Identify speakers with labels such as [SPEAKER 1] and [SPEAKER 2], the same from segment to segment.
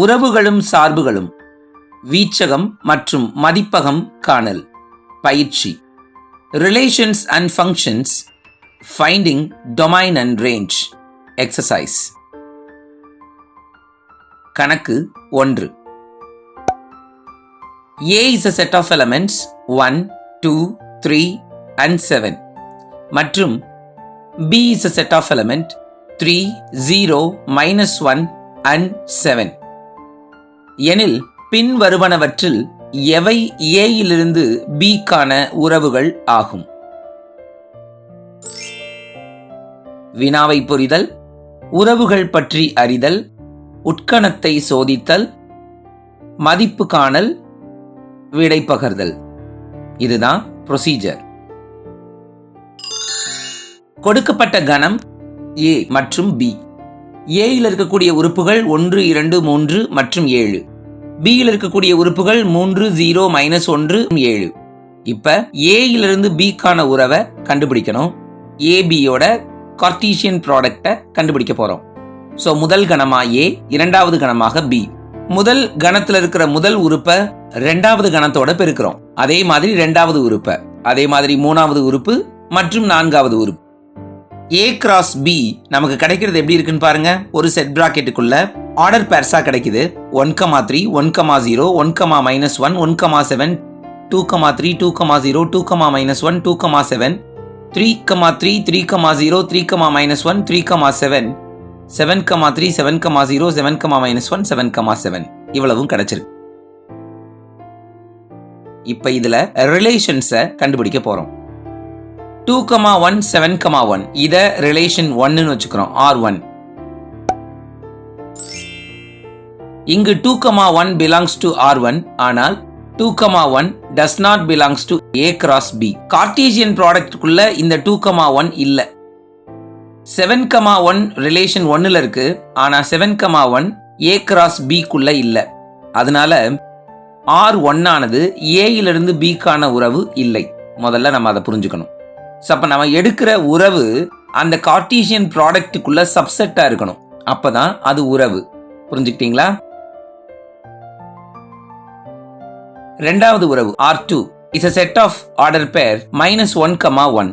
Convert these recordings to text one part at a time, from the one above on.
[SPEAKER 1] உறவுகளும் சார்புகளும், வீச்சகம் மற்றும் மதிப்பகம் காணல். பயிற்சி. Relations and functions, finding domain and range. Exercise. கணக்கு 1. A is a set of elements 1, 2, 3 and 7 மற்றும் B is a set of element 3, 0, -1 and 7 எனில் பின் வருவனவற்றில் எவை A இலிருந்து B க்கான உறவுகள் ஆகும்? வினாவை புரிதல், உறவுகள் பற்றி அறிதல், உட்கணத்தை சோதித்தல், மதிப்பு காணல், விடை பகர்தல். இதுதான் ப்ரொசீஜர். கொடுக்கப்பட்ட கணம் A மற்றும் B. A யில் இருக்கக்கூடிய உறுப்புகள் 1, 2, 3 மற்றும் 7. B யில் இருக்கக்கூடிய உறுப்புகள் 3, 0, -1, 7. இப்ப A இலிருந்து B க்கான உறவை கண்டுபிடிக்கணும். ABயோட கார்ட்டீசியன் ப்ராடக்டை கண்டுபிடிக்க போறோம். ஸோ முதல் கணமா A, இரண்டாவது கணமாக B. முதல் கணத்தில் இருக்கிற முதல் உறுப்பை ரெண்டாவது கணத்தோட பெருக்கிறோம். அதே மாதிரி ரெண்டாவது உறுப்பை, அதே மாதிரி மூணாவது உறுப்பு மற்றும் நான்காவது உறுப்பு. A கிராஸ் B நமக்கு கிடைக்கிறது எப்படி இருக்குன்னு பாருங்க. ஒரு செட் பிராக்கெட்டுக்குள்ள ஆர்டர் பேர்ஸா கிடைக்குது. 1,3, 1,0, 1,-1, 1,7, 2,3, 2,0, 2,-1, 2,7, 3,3, 3,0, 3,-1, 3,7, 7,3, 7,0, 7,-1, 7,7 இவ்வளவும் கிடைச்சிருக்கு. இப்ப இதுல ரிலேஷன்ஸை கண்டுபிடிக்க போறோம். 2,1, 7,1 இத ரிலேஷன் 1ன்னு வச்சுக்கிறோம். R1. இங்கு 2,1 belongs to R1, ஆனால் 2,1 does not belongs to A cross B. Cartesian ப்ராடக்ட்டுக்குள்ள இந்த 2,1 இல்ல. 7,1 ரிலேஷன் 1ல இருக்கு, ஆனா 7,1 A cross B குள்ள இல்ல. அதனால R1 ஆனது A இலிருந்து B க்கான உறவு இல்லை. முதல்ல நம்ம அதை புரிஞ்சுக்கணும். அப்ப நம்ம எடுக்கிற உறவு அந்த கார்ட்டீசியன் ப்ராடக்ட்டுக்குள்ள சப்செட்டா இருக்கணும். அப்பதான் அது உறவு. புரிஞ்சுக்கிட்டீங்களா? ரெண்டாவது உறவு R2 is a set of order pair -1,1.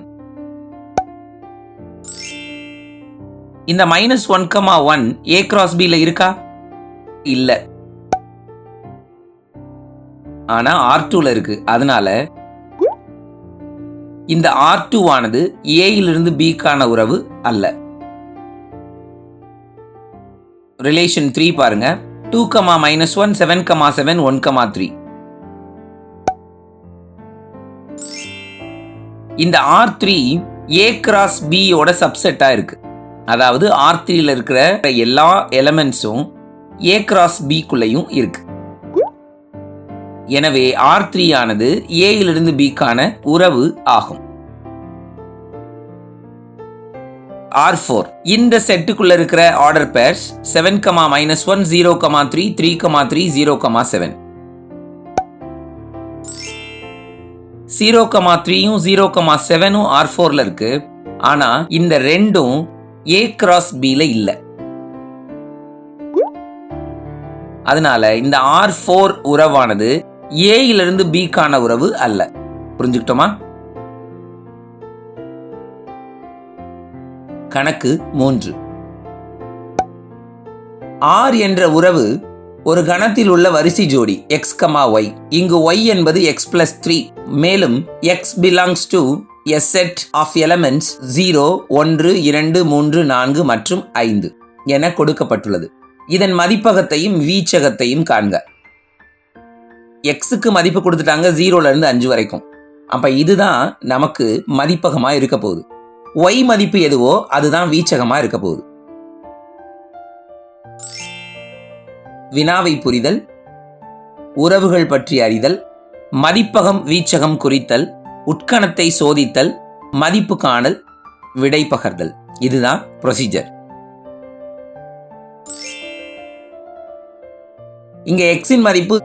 [SPEAKER 1] இந்த -1,1 A cross B ல இருக்கா? இல்ல. ஆனா R2ல இருக்கு. அதனால இந்த R2 ஆனது A இலிருந்து B க்கான உறவு அல்ல. ரிலேஷன் 3 பாருங்க. 2,-1, 7,7, 1,3. இந்த R3 A cross B யோட சப்செட்டா இருக்கு. அதாவது R3ல இருக்கிற எல்லா எலிமெண்ட்ஸும் A cross B குள்ளையும் இருக்கு. எனவே R3 ஆனது A இலிருந்து B க்கான உறவு ஆகும். R4 இந்த செட்டுக்குள்ள இருக்கிற ஆர்டர் பேர்ஸ் 7,-1, 0,3, 3,3, 0,7. 0,3யும் 0,7ம் R4ல இருக்கு. ஆனா இந்த ரெண்டும் A cross B ல இல்ல. அதனால இந்த R4 உறவானது A இலிருந்து B க்கான உறவு அல்ல. புரிஞ்சுக்கிட்டோமா? கணக்கு 3. R என்ற உறவு ஒரு கணத்தில் உள்ள வரிசை ஜோடி x, y. இங்கு y என்பது x plus 3. மேலும் x belongs to a set of elements 0, 1, 2, 3, 4 மற்றும் 5 என கொடுக்கப்பட்டுள்ளது. இதன் மதிப்பகத்தையும் வீச்சகத்தையும் காண்க. எக்ஸுக்கு மதிப்பு கொடுத்துட்டாங்க 0ல இருந்து 5 வரைக்கும். அப்ப இதுதான் நமக்கு மதிப்பகமா இருக்க போகுது. y மதிப்பு எதுவோ அதுதான் வீச்சகமா இருக்க போகுது. வினாவை புரிதல், உறவுகள் பற்றி அறிதல், மதிப்பகம் வீச்சகம் குறித்தல், உட்கணத்தை சோதித்தல், மதிப்பு காணல், விடை பகர்தல். இதுதான் ப்ரொசீஜர். இங்க எக்ஸின் மதிப்பு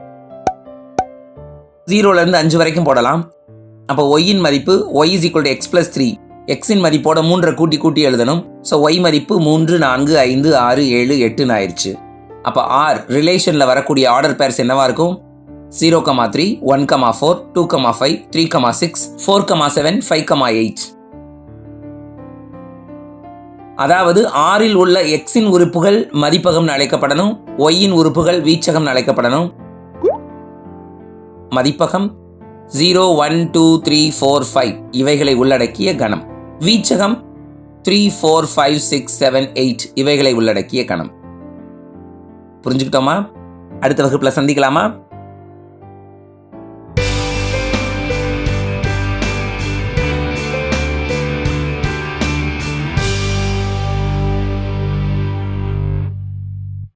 [SPEAKER 1] 0ல இருந்து 5 வரைக்கும் போடலாம். அப்போ ஒய்யின் மதிப்பு y is equal to x plus 3. எக்ஸின் மதிப்போட 3 கூட்டி எழுதணும். ஸோ y மதிப்பு 3, 4, 5, 6, 7, 8 ஆயிடுச்சு. அப்போ ஆர் ரிலேஷனில் வரக்கூடிய ஆர்டர் பேர்ஸ் என்னவா இருக்கும்? 0,3, 1,4, 2,5, 3,6, 4,7, 5,8. அதாவது ஆறில் உள்ள எக்ஸின் உறுப்புகள் மதிப்பகம் அழைக்கப்படணும், ஒய்யின் உறுப்புகள் வீச்சகம் அழைக்கப்படணும். மதிப்பகம் 0, 1, 2, 3, 4, 5 இவைகளை உள்ளடக்கிய கணம். வீச்சகம் 3, 4, 5, 6, 7, 8 இவைகளை உள்ளடக்கிய கணம். புரிஞ்சுக்கிட்டோமா? அடுத்த வகுப்புல சந்திக்கலாமா?